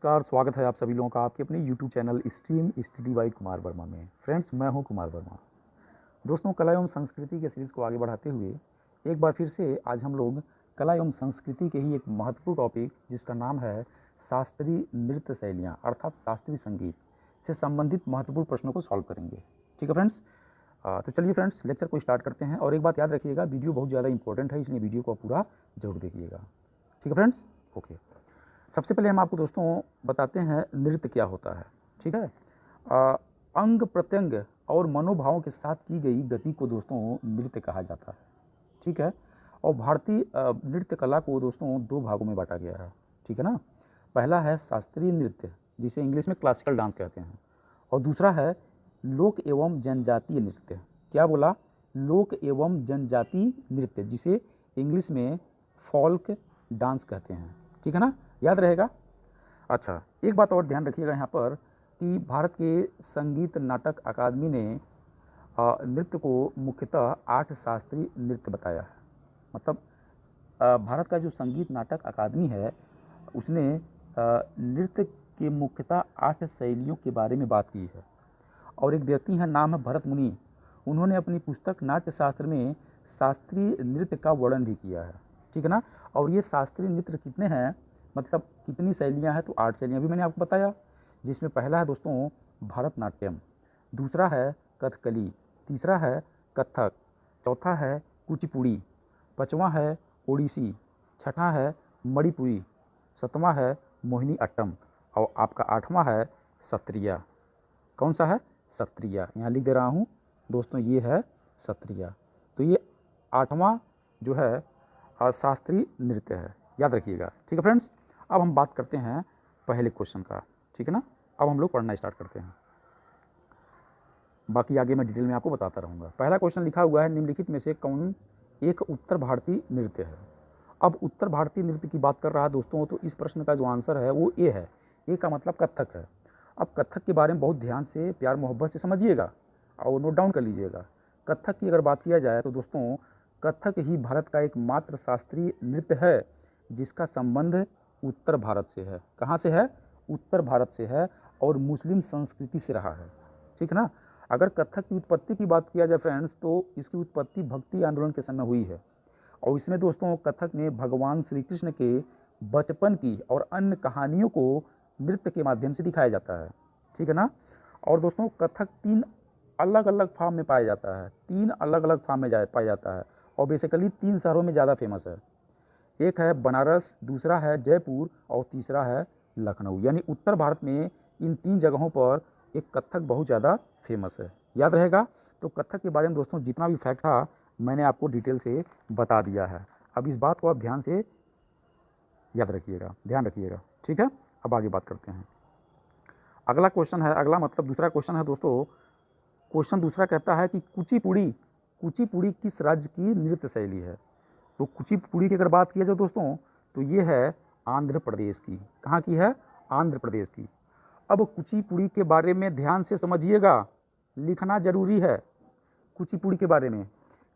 नमस्कार, स्वागत है आप सभी लोगों का आपके अपने YouTube channel stream study bye Kumar Verma में। फ्रेंड्स, मैं हूं कुमार वर्मा। दोस्तों, कला एवं संस्कृति के सीरीज़ को आगे बढ़ाते हुए एक बार फिर से आज हम लोग कला एवं संस्कृति के ही एक महत्वपूर्ण टॉपिक जिसका नाम है शास्त्रीय नृत्य शैलियाँ अर्थात शास्त्रीय संगीत से संबंधित महत्वपूर्ण प्रश्नों को सॉल्व करेंगे। ठीक है फ्रेंड्स, तो चलिए फ्रेंड्स लेक्चर को स्टार्ट करते हैं। और एक बात याद रखिएगा, वीडियो बहुत ज़्यादा इंपॉर्टेंट है, इसलिए वीडियो को पूरा जरूर देखिएगा। ठीक है फ्रेंड्स, ओके। सबसे पहले हम आपको दोस्तों बताते हैं नृत्य क्या होता है। ठीक है, अंग प्रत्यंग और मनोभावों के साथ की गई गति को दोस्तों नृत्य कहा जाता है। ठीक है, और भारतीय नृत्य कला को दोस्तों दो भागों में बांटा गया है। ठीक है ना, पहला है शास्त्रीय नृत्य जिसे इंग्लिश में क्लासिकल डांस कहते हैं, और दूसरा है लोक एवं जनजातीय नृत्य। क्या बोला? लोक एवं जनजातीय नृत्य जिसे इंग्लिश में फोल्क डांस कहते हैं। ठीक है ना, याद रहेगा। अच्छा, एक बात और ध्यान रखिएगा यहाँ पर कि भारत के संगीत नाटक अकादमी ने नृत्य को मुख्यतः 8 शास्त्रीय नृत्य बताया है। मतलब भारत का जो संगीत नाटक अकादमी है उसने नृत्य के मुख्यतः 8 शैलियों के बारे में बात की है। और एक व्यक्ति है, नाम है भरत मुनि, उन्होंने अपनी पुस्तक नाट्यशास्त्र में शास्त्रीय नृत्य का वर्णन भी किया है। ठीक है ना, और ये शास्त्रीय नृत्य कितने हैं, मतलब कितनी शैलियाँ हैं, तो 8 शैलियाँ भी मैंने आपको बताया, जिसमें पहला है दोस्तों भरतनाट्यम, दूसरा है कथकली, तीसरा है कथक, चौथा है कुचिपुड़ी, पाँचवा है ओडिसी, छठा है मणिपुरी, सातवां है मोहिनी अट्टम, और आपका 8वां है सत्रिया। कौन सा है? सत्रिया। यहाँ लिख दे रहा हूँ दोस्तों, ये है सत्रिया। तो ये 8वां जो है शास्त्रीय नृत्य है, याद रखिएगा। ठीक है फ्रेंड्स, अब हम बात करते हैं पहले क्वेश्चन का। ठीक है ना, अब हम लोग पढ़ना स्टार्ट करते हैं, बाकी आगे मैं डिटेल में आपको बताता रहूँगा। पहला क्वेश्चन लिखा हुआ है, निम्नलिखित में से कौन एक उत्तर भारतीय नृत्य है? अब उत्तर भारतीय नृत्य की बात कर रहा है दोस्तों, तो इस प्रश्न का जो आंसर है वो ए है। ए का मतलब कथक है। अब कथक के बारे में बहुत ध्यान से, प्यार मोहब्बत से समझिएगा और नोट डाउन कर लीजिएगा। कथक की अगर बात किया जाए तो दोस्तों कथक ही भारत का एकमात्र शास्त्रीय नृत्य है जिसका संबंध उत्तर भारत से है। कहाँ से है? उत्तर भारत से है, और मुस्लिम संस्कृति से रहा है। ठीक है ना। अगर कथक की उत्पत्ति की बात किया जाए फ्रेंड्स, तो इसकी उत्पत्ति भक्ति आंदोलन के समय हुई है, और इसमें दोस्तों कथक में भगवान श्री कृष्ण के बचपन की और अन्य कहानियों को नृत्य के माध्यम से दिखाया जाता है। ठीक है ना। और दोस्तों कथक 3 अलग अलग फॉर्म में पाया जाता है, 3 अलग अलग फॉर्म में पाया जाता है, और बेसिकली 3 शहरों में ज़्यादा फेमस है। एक है बनारस, दूसरा है जयपुर, और तीसरा है लखनऊ। यानी उत्तर भारत में इन 3 जगहों पर एक कथक बहुत ज़्यादा फेमस है, याद रहेगा। तो कथक के बारे में दोस्तों जितना भी फैक्ट था मैंने आपको डिटेल से बता दिया है। अब इस बात को आप ध्यान से याद रखिएगा, ध्यान रखिएगा। ठीक है, अब आगे बात करते हैं। अगला क्वेश्चन है, अगला मतलब दूसरा क्वेश्चन है दोस्तों। क्वेश्चन दूसरा कहता है कि कुचिपुड़ी किस राज्य की नृत्य शैली है? तो कुचिपुड़ी की अगर बात की जाए दोस्तों तो ये है आंध्र प्रदेश की। कहाँ की है? आंध्र प्रदेश की। अब कुचिपुड़ी के बारे में ध्यान से समझिएगा, लिखना जरूरी है कुचिपुड़ी के बारे में।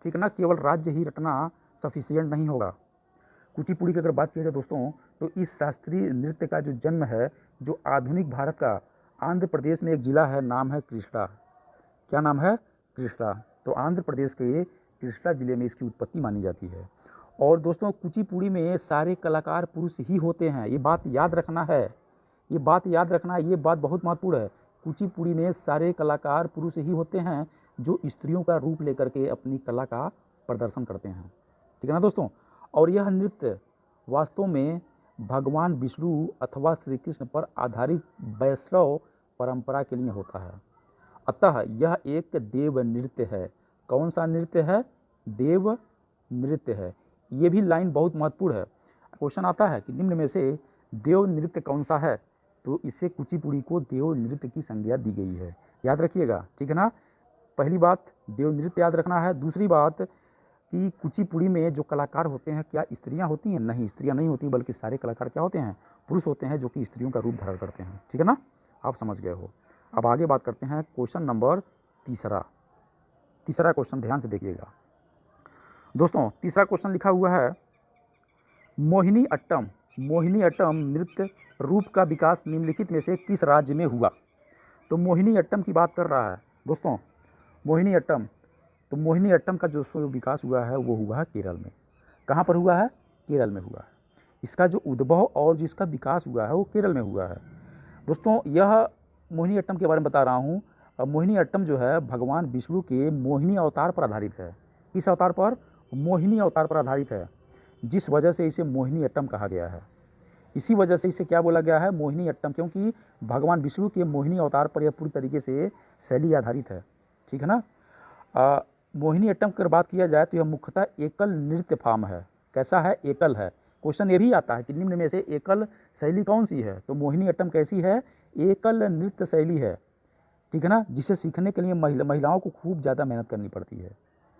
ठीक है ना, केवल राज्य ही रटना सफिशिएंट नहीं होगा। कुचिपुड़ी की अगर बात की जाए दोस्तों तो इस शास्त्रीय नृत्य का जो जन्म है, जो आधुनिक भारत का आंध्र प्रदेश में एक जिला है, नाम है कृष्णा। क्या नाम है? कृष्णा। तो आंध्र प्रदेश के कृष्णा जिले में इसकी उत्पत्ति मानी जाती है। और दोस्तों कुचिपुड़ी में सारे कलाकार पुरुष ही होते हैं, ये बात याद रखना है, ये बात याद रखना है, ये बात बहुत महत्वपूर्ण है। कुचिपुड़ी में सारे कलाकार पुरुष ही होते हैं जो स्त्रियों का रूप लेकर के अपनी कला का प्रदर्शन करते हैं। ठीक है ना दोस्तों। और यह नृत्य वास्तव में भगवान विष्णु अथवा श्री कृष्ण पर आधारित वैष्णव परंपरा के लिए होता है। अतः यह एक देव नृत्य है। कौन सा नृत्य है? देव नृत्य है। ये भी लाइन बहुत महत्वपूर्ण है। क्वेश्चन आता है कि निम्न में से देव नृत्य कौन सा है? तो इसे कुचिपुड़ी को देव नृत्य की संज्ञा दी गई है, याद रखिएगा। ठीक है ना, पहली बात देव नृत्य याद रखना है। दूसरी बात कि कुचिपुड़ी में जो कलाकार होते हैं क्या स्त्रियां होती हैं? नहीं, स्त्रियां नहीं होती, बल्कि सारे कलाकार क्या होते हैं? पुरुष होते हैं, जो कि स्त्रियों का रूप धारण करते हैं। ठीक है ना, आप समझ गए हो। अब आगे बात करते हैं क्वेश्चन नंबर तीसरा क्वेश्चन ध्यान से देखिएगा दोस्तों। तीसरा क्वेश्चन लिखा हुआ है मोहिनी अट्टम मोहिनीअट्टम नृत्य रूप का विकास निम्नलिखित में से किस राज्य में हुआ? तो मोहिनीअट्टम की बात कर रहा है दोस्तों, मोहिनीअट्टम। तो मोहिनीअट्टम का जो विकास हुआ है वो हुआ है केरल में। कहाँ पर हुआ है? केरल में हुआ है। इसका जो उद्भव और जिसका विकास हुआ है वो केरल में हुआ है दोस्तों। यह मोहिनीअट्टम के बारे में बता रहा हूँ। मोहिनीअट्टम जो है भगवान विष्णु के मोहिनी अवतार पर आधारित है। किस अवतार पर? मोहिनी अवतार पर आधारित है, जिस वजह से इसे मोहिनीअट्टम कहा गया है। इसी वजह से इसे क्या बोला गया है? मोहिनीअट्टम, क्योंकि भगवान विष्णु के मोहिनी अवतार पर यह पूरी तरीके से शैली आधारित है। ठीक है ना। मोहिनीअट्टम की बात किया जाए तो यह मुख्यतः एकल नृत्य फॉर्म है। कैसा है? एकल है। क्वेश्चन ये भी आता है कि निम्न में से एकल शैली कौन सी है? तो मोहिनीअट्टम कैसी है? एकल नृत्य शैली है। ठीक है ना, जिसे सीखने के लिए महिलाओं को खूब ज़्यादा मेहनत करनी पड़ती है।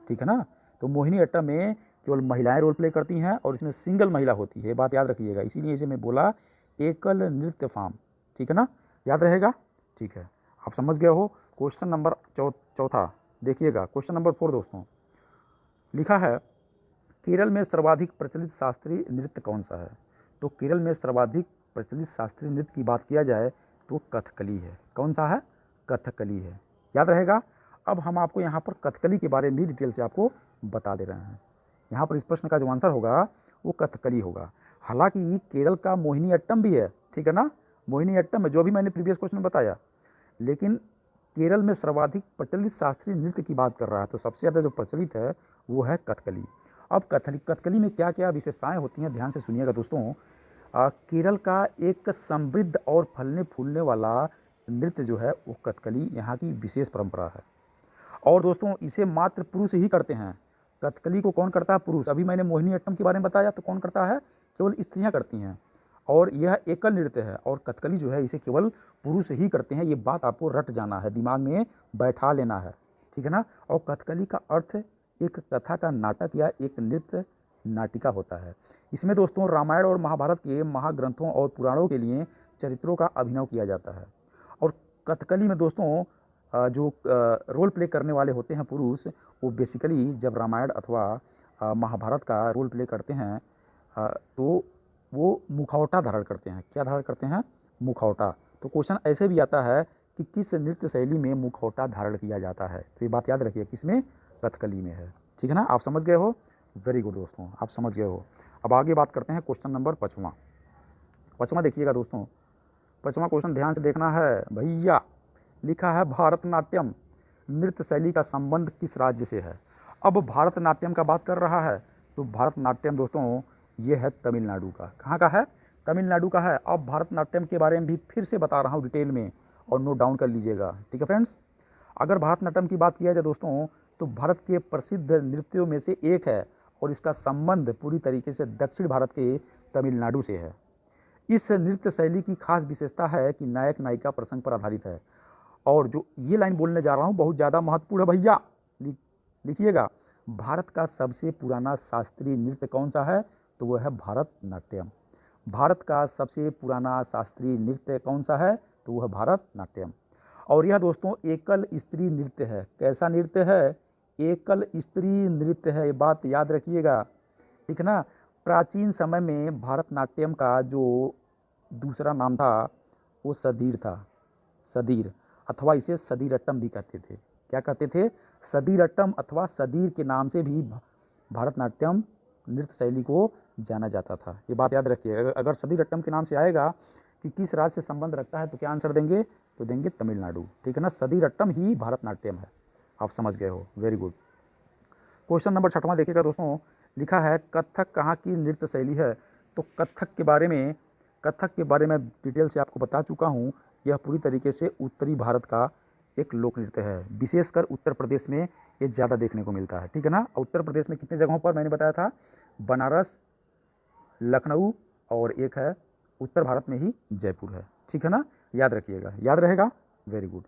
ठीक है ना। तो मोहिनीअट्टम में केवल महिलाएं रोल प्ले करती हैं और इसमें सिंगल महिला होती है, बात याद रखिएगा। इसीलिए इसे मैं बोला एकल नृत्य फॉर्म। ठीक है ना, याद रहेगा। ठीक है, आप समझ गए हो। क्वेश्चन नंबर चौथा देखिएगा। क्वेश्चन नंबर 4 दोस्तों, लिखा है केरल में सर्वाधिक प्रचलित शास्त्रीय नृत्य कौन सा है? तो केरल में सर्वाधिक प्रचलित शास्त्रीय नृत्य की बात किया जाए तो कथकली है। कौन सा है? कथकली है, याद रहेगा। अब हम आपको यहाँ पर कथकली के बारे में भी डिटेल से आपको बता दे रहे हैं। यहाँ पर इस प्रश्न का जो आंसर होगा वो कथकली होगा। हालांकि केरल का मोहिनीअट्टम भी है, ठीक है ना, मोहिनीअट्टम है जो भी मैंने प्रीवियस क्वेश्चन में बताया, लेकिन केरल में सर्वाधिक प्रचलित शास्त्रीय नृत्य की बात कर रहा है तो सबसे ज़्यादा जो प्रचलित है वो है कथकली। अब कथकली में क्या क्या विशेषताएं होती हैं, ध्यान से सुनिएगा दोस्तों। केरल का एक समृद्ध और फलने फूलने वाला नृत्य जो है वो कथकली यहाँ की विशेष परंपरा है। और दोस्तों इसे मात्र पुरुष ही करते हैं। कथकली को कौन करता है? पुरुष। अभी मैंने मोहिनीअट्टम के बारे में बताया तो कौन करता है? केवल स्त्रियां करती हैं। और यह एकल नृत्य है और कथकली जो है इसे केवल पुरुष ही करते हैं। ये बात आपको रट जाना है, दिमाग में बैठा लेना है। ठीक है ना। और कथकली का अर्थ एक कथा का नाटक या एक नृत्य नाटिका होता है। इसमें दोस्तों रामायण और महाभारत के महाग्रंथों और पुराणों के लिए चरित्रों का अभिनय किया जाता है। और कथकली में दोस्तों जो रोल प्ले करने वाले होते हैं पुरुष, वो बेसिकली जब रामायण अथवा महाभारत का रोल प्ले करते हैं तो वो मुखौटा धारण करते हैं। क्या धारण करते हैं? मुखौटा। तो क्वेश्चन ऐसे भी आता है कि किस नृत्य शैली में मुखौटा धारण किया जाता है? तो ये बात याद रखिए, किसमें? कथकली में है। ठीक है ना, आप समझ गए हो। वेरी गुड दोस्तों, आप समझ गए हो। अब आगे बात करते हैं क्वेश्चन नंबर 5वां देखिएगा दोस्तों। 5वां क्वेश्चन ध्यान से देखना है भैया। लिखा है भारतनाट्यम नृत्य शैली का संबंध किस राज्य से है? अब भारतनाट्यम का बात कर रहा है तो भारतनाट्यम दोस्तों ये है तमिलनाडु का। कहाँ का है? तमिलनाडु का है। अब भारतनाट्यम के बारे में भी फिर से बता रहा हूँ डिटेल में, और नोट डाउन कर लीजिएगा। ठीक है फ्रेंड्स, अगर भारतनाट्यम की बात किया जाए दोस्तों तो भारत के प्रसिद्ध नृत्यों में से एक है और इसका संबंध पूरी तरीके से दक्षिण भारत के तमिलनाडु से है। इस नृत्य शैली की खास विशेषता है कि नायक नायिका प्रसंग पर आधारित है। और जो ये लाइन बोलने जा रहा हूँ बहुत ज़्यादा महत्वपूर्ण है भैया, लिखिएगा। भारत का सबसे पुराना शास्त्रीय नृत्य कौन सा है? तो वह है भारतनाट्यम। भारत का सबसे पुराना शास्त्रीय नृत्य कौन सा है? तो वह भारतनाट्यम। और यह दोस्तों एकल स्त्री नृत्य है। कैसा नृत्य है? एकल स्त्री नृत्य है, ये बात याद रखिएगा। ठीक है ना। प्राचीन समय में भारतनाट्यम का जो दूसरा नाम था वो सदीर था। सदीर, अथवा इसे सदीरट्टम भी कहते थे। क्या कहते थे? सदीरट्टम अथवा सदीर के नाम से भी भारतनाट्यम नृत्य शैली को जाना जाता था। ये बात याद रखिए। अगर सदीरट्टम के नाम से आएगा कि किस राज्य से संबंध रखता है तो क्या आंसर देंगे? तो देंगे तमिलनाडु। ठीक है ना, सदीरट्टम ही भारतनाट्यम है। आप समझ गए हो, वेरी गुड। क्वेश्चन नंबर 6वां देखिएगा दोस्तों। लिखा है कथक कहाँ की नृत्य शैली है? तो कथक के बारे में डिटेल से आपको बता चुका हूँ। यह पूरी तरीके से उत्तरी भारत का एक लोक नृत्य है। विशेषकर उत्तर प्रदेश में ये ज़्यादा देखने को मिलता है। ठीक है ना। उत्तर प्रदेश में कितने जगहों पर मैंने बताया था? बनारस, लखनऊ, और एक है उत्तर भारत में ही जयपुर है। ठीक है ना, याद रखिएगा, याद रहेगा। Very good.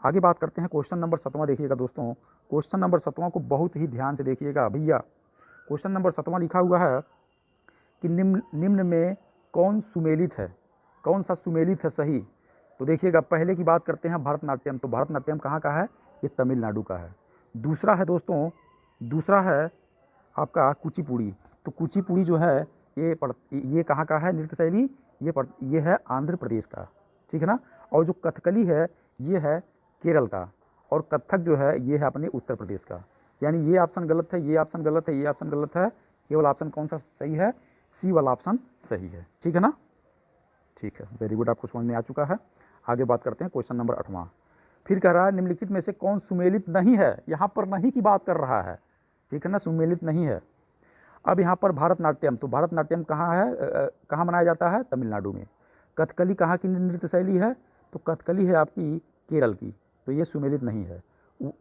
आगे बात करते हैं क्वेश्चन नंबर 7वां देखिएगा दोस्तों। क्वेश्चन नंबर 7वां को बहुत ही ध्यान से देखिएगा भैया। क्वेश्चन नंबर 7वां लिखा हुआ है कि निम्न में कौन सुमेलित है? कौन सा सुमेलित है सही? तो देखिएगा, पहले की बात करते हैं भारतनाट्यम। तो भारतनाट्यम कहाँ का है? ये तमिलनाडु का है। दूसरा है दोस्तों, दूसरा है आपका कुचिपुड़ी। तो कुचिपुड़ी जो है ये कहाँ का है नृत्य शैली, ये है आंध्र प्रदेश का, ठीक है ना। और जो कथकली है ये है केरल का, और कथक जो है ये है अपने उत्तर प्रदेश का। यानी ये ऑप्शन गलत है, ये ऑप्शन गलत है, ये ऑप्शन गलत है, केवल ऑप्शन कौन सा सही है, सी वाला ऑप्शन सही है, ठीक है ना। ठीक है, वेरी गुड, आपको समझ में आ चुका है। आगे बात करते हैं क्वेश्चन नंबर 8वां। फिर कह रहा है निम्नलिखित में से कौन सुमेलित नहीं है, यहाँ पर नहीं की बात कर रहा है, ठीक है ना, सुमेलित नहीं है। अब यहाँ पर भारतनाट्यम, तो भारतनाट्यम कहाँ है, कहाँ मनाया जाता है, तमिलनाडु में। कथकली कहाँ की नृत्य शैली है, तो कथकली है आपकी केरल की, तो ये सुमेलित नहीं है।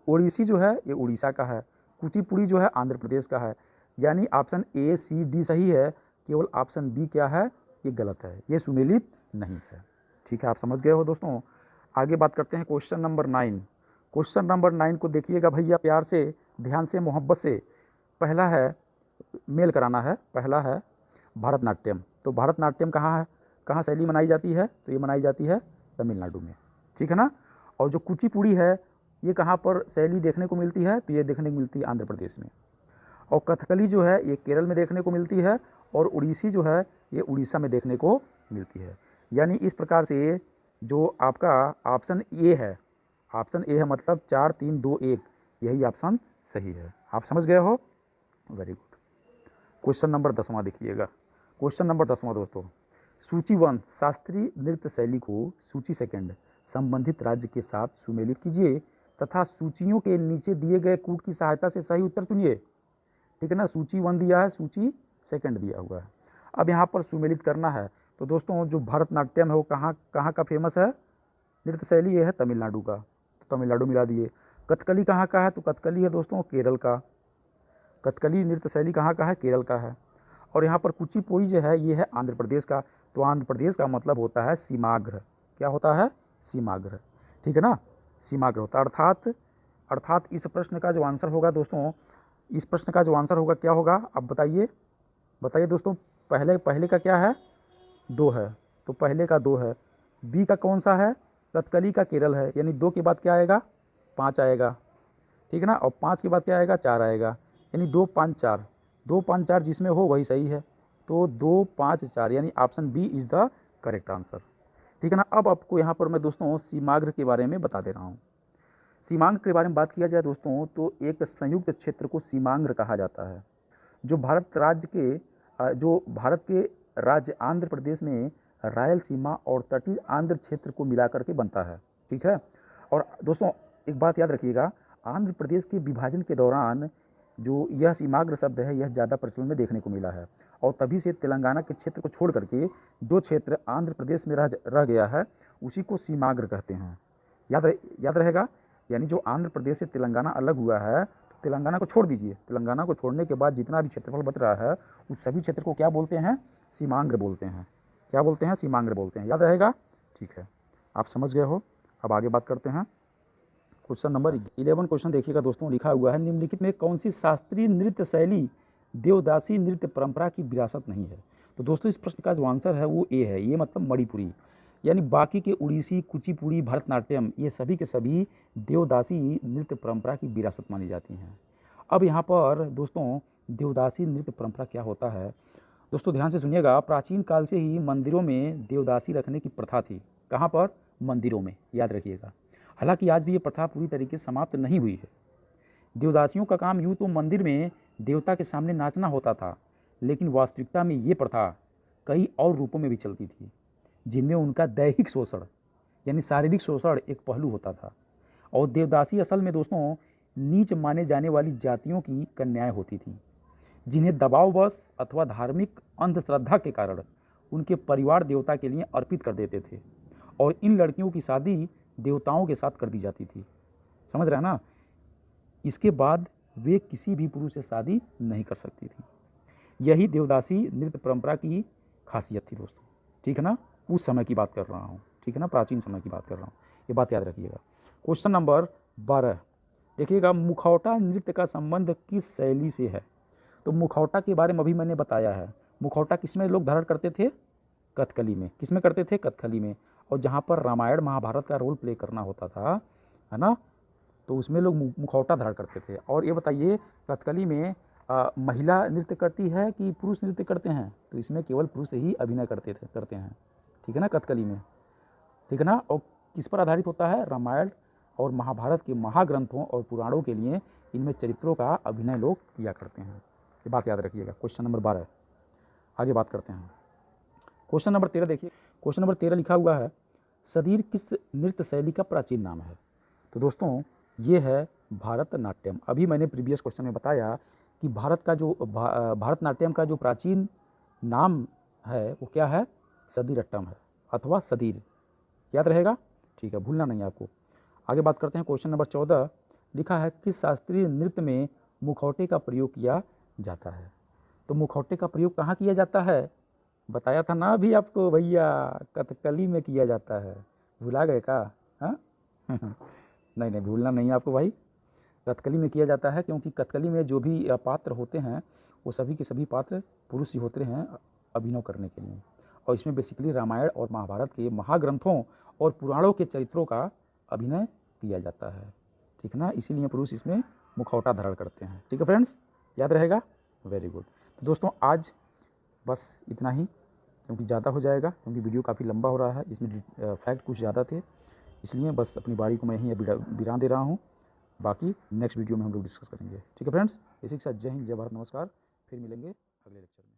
ओडिसी जो है ये उड़ीसा का है, कुचिपुड़ी जो है आंध्र प्रदेश का है। यानी ऑप्शन ए सी डी सही है, केवल ऑप्शन बी क्या है, ये गलत है, ये सुमेलित नहीं है, ठीक है, आप समझ गए हो दोस्तों। आगे बात करते हैं क्वेश्चन नंबर 9। क्वेश्चन नंबर 9 को देखिएगा भैया प्यार से, ध्यान से, मोहब्बत से। पहला है, मेल कराना है, पहला है भारतनाट्यम। तो भारतनाट्यम कहाँ है, कहाँ शैली मनाई जाती है, तो ये मनाई जाती है तमिलनाडु में, ठीक है ना। और जो कुचिपुड़ी है ये कहाँ पर शैली देखने को मिलती है, तो ये देखने को मिलती है आंध्र प्रदेश में। और कथकली जो है ये केरल में देखने को मिलती है, और उड़ीसी जो है ये उड़ीसा में देखने को मिलती है। यानी इस प्रकार से जो आपका ऑप्शन ए है, ऑप्शन ए है मतलब 4 3 2 1, यही ऑप्शन सही है, आप समझ गए हो, वेरी गुड। क्वेश्चन नंबर 10वां देखिएगा। क्वेश्चन नंबर 10वां दोस्तों, सूची 1 शास्त्रीय नृत्य शैली को सूची 2 संबंधित राज्य के साथ सुमेलित कीजिए तथा सूचियों के नीचे दिए गए कूट की सहायता से सही उत्तर चुनिए, ठीक है ना। सूची 1 दिया है, सूची 2 दिया हुआ है। अब यहाँ पर सुमेलित करना है, तो दोस्तों जो भरतनाट्यम है वो कहाँ का फेमस है नृत्य शैली, ये है तमिलनाडु का, तो तमिलनाडु मिला दिए। कथकली कहाँ का है, तो कथकली है दोस्तों केरल का, कथकली नृत्य शैली कहाँ का है, केरल का है। और यहाँ पर कुचिपुड़ी जो है ये है आंध्र प्रदेश का, तो आंध्र प्रदेश का मतलब होता है सीमाग्र, क्या होता है, सीमाग्र, ठीक है ना, सीमाग्र होता है। अर्थात इस प्रश्न का जो आंसर होगा दोस्तों, इस प्रश्न का जो आंसर होगा क्या होगा, अब बताइए दोस्तों। पहले का क्या है, 2 है, तो पहले का 2 है। बी का कौन सा है, कथकली का केरल है, यानी 2 के बाद क्या आएगा, 5 आएगा, ठीक है ना। और 5 के बाद क्या आएगा, 4 आएगा, यानी 2 5 4, 2 5 4 जिसमें हो वही सही है, तो 2 5 4 यानी option B is the correct answer, ठीक है ना। अब आपको यहाँ पर मैं दोस्तों सीमाग्र के बारे में बता दे रहा हूँ। सीमांग के बारे में बात किया जाए दोस्तों, तो एक संयुक्त क्षेत्र को सीमांग्र कहा जाता है, जो भारत के राज्य आंध्र प्रदेश में रायलसीमा और तटीय आंध्र क्षेत्र को मिलाकर के बनता है, ठीक है। और दोस्तों एक बात याद रखिएगा, आंध्र प्रदेश के विभाजन के दौरान जो यह सीमाग्र शब्द है यह ज़्यादा प्रचलन में देखने को मिला है, और तभी से तेलंगाना के क्षेत्र को छोड़ करके जो क्षेत्र आंध्र प्रदेश में रह गया है उसी को सीमाग्र कहते हैं, याद रहेगा। यानी जो आंध्र प्रदेश से तेलंगाना अलग हुआ है, तो तेलंगाना को छोड़ दीजिए, तेलंगाना को छोड़ने के बाद जितना भी क्षेत्रफल बच रहा है उस सभी क्षेत्र को क्या बोलते हैं, सीमांग्र बोलते हैं, क्या बोलते हैं, सीमांग्र बोलते हैं, याद रहेगा, ठीक है, आप समझ गए हो। अब आगे बात करते हैं क्वेश्चन नंबर 11। क्वेश्चन देखिएगा दोस्तों, लिखा हुआ है निम्नलिखित में कौन सी शास्त्रीय नृत्य शैली देवदासी नृत्य परंपरा की विरासत नहीं है। तो दोस्तों इस प्रश्न का जो आंसर है वो ए है, ये मतलब मणिपुरी, यानी बाकी के उड़ीसी, कुचिपुड़ी, भरतनाट्यम ये सभी के सभी देवदासी नृत्य परंपरा की विरासत मानी जाती हैं। अब यहाँ पर दोस्तों देवदासी नृत्य परंपरा क्या होता है, दोस्तों ध्यान से सुनिएगा। प्राचीन काल से ही मंदिरों में देवदासी रखने की प्रथा थी, कहाँ पर, मंदिरों में, याद रखिएगा। हालांकि आज भी ये प्रथा पूरी तरीके से समाप्त नहीं हुई है। देवदासियों का काम यूँ तो मंदिर में देवता के सामने नाचना होता था, लेकिन वास्तविकता में ये प्रथा कई और रूपों में भी चलती थी, जिनमें उनका दैहिक शोषण यानी शारीरिक शोषण एक पहलू होता था। और देवदासी असल में दोस्तों नीच माने जाने वाली जातियों की कन्याएं होती थीं, जिन्हें दबाववश अथवा धार्मिक अंधश्रद्धा के कारण उनके परिवार देवता के लिए अर्पित कर देते थे, और इन लड़कियों की शादी देवताओं के साथ कर दी जाती थी, समझ रहे हैं ना। इसके बाद वे किसी भी पुरुष से शादी नहीं कर सकती थी। यही देवदासी नृत्य परंपरा की खासियत थी दोस्तों, ठीक है ना। उस समय की बात कर रहा हूँ, ठीक है ना, प्राचीन समय की बात कर रहा हूँ, ये बात याद रखिएगा। क्वेश्चन नंबर 12 देखिएगा, मुखौटा नृत्य का संबंध किस शैली से है। तो मुखौटा के बारे में अभी मैंने बताया है। मुखौटा किसमें लोग धारण करते थे, कथकली में। किसमें करते थे, कथकली में। और जहाँ पर रामायण महाभारत का रोल प्ले करना होता था, है ना, तो उसमें लोग मुखौटा धारण करते थे। और ये बताइए कथकली में महिला नृत्य करती है कि पुरुष नृत्य करते हैं? तो इसमें केवल पुरुष ही अभिनय करते हैं, ठीक है ना, कथकली में, ठीक है ना। और किस पर आधारित होता है? रामायण और महाभारत के महाग्रंथों और पुराणों के लिए इनमें चरित्रों का अभिनय लोग किया करते हैं। ये बात याद रखिएगा। क्वेश्चन नंबर 12 आगे बात करते हैं। क्वेश्चन नंबर 13 देखिए। क्वेश्चन नंबर 13 लिखा हुआ है, सदीर किस नृत्य शैली का प्राचीन नाम है? तो दोस्तों ये है भारतनाट्यम। अभी मैंने प्रीवियस क्वेश्चन में बताया कि भारतनाट्यम का जो प्राचीन नाम है वो क्या है? सदीरट्टम है अथवा सदीर। याद रहेगा, ठीक है, भूलना नहीं आपको। आगे बात करते हैं। क्वेश्चन नंबर 14 लिखा है, किस शास्त्रीय नृत्य में मुखौटे का प्रयोग किया जाता है? तो मुखौटे का प्रयोग कहाँ किया जाता है? बताया था ना अभी आपको भैया, कथकली में किया जाता है। भुला गए का? हाँ नहीं नहीं, भूलना नहीं आपको भाई, कथकली में किया जाता है, क्योंकि कथकली में जो भी पात्र होते हैं वो सभी के सभी पात्र पुरुष ही होते हैं अभिनय करने के लिए। और इसमें बेसिकली रामायण और महाभारत के महाग्रंथों और पुराणों के चरित्रों का अभिनय किया जाता है, ठीक है ना। इसीलिए पुरुष इसमें मुखौटा धारण करते हैं, ठीक है फ्रेंड्स, याद रहेगा, वेरी गुड। तो दोस्तों आज बस इतना ही, क्योंकि ज़्यादा हो जाएगा, क्योंकि वीडियो काफ़ी लंबा हो रहा है, इसमें फैक्ट कुछ ज़्यादा थे, इसलिए बस अपनी बारी को मैं यहीं विराम दे रहा हूँ। बाकी नेक्स्ट वीडियो में हम लोग डिस्कस करेंगे, ठीक है फ्रेंड्स। इसी के साथ जय हिंद, जय भारत, नमस्कार। फिर मिलेंगे अगले लेक्चर में।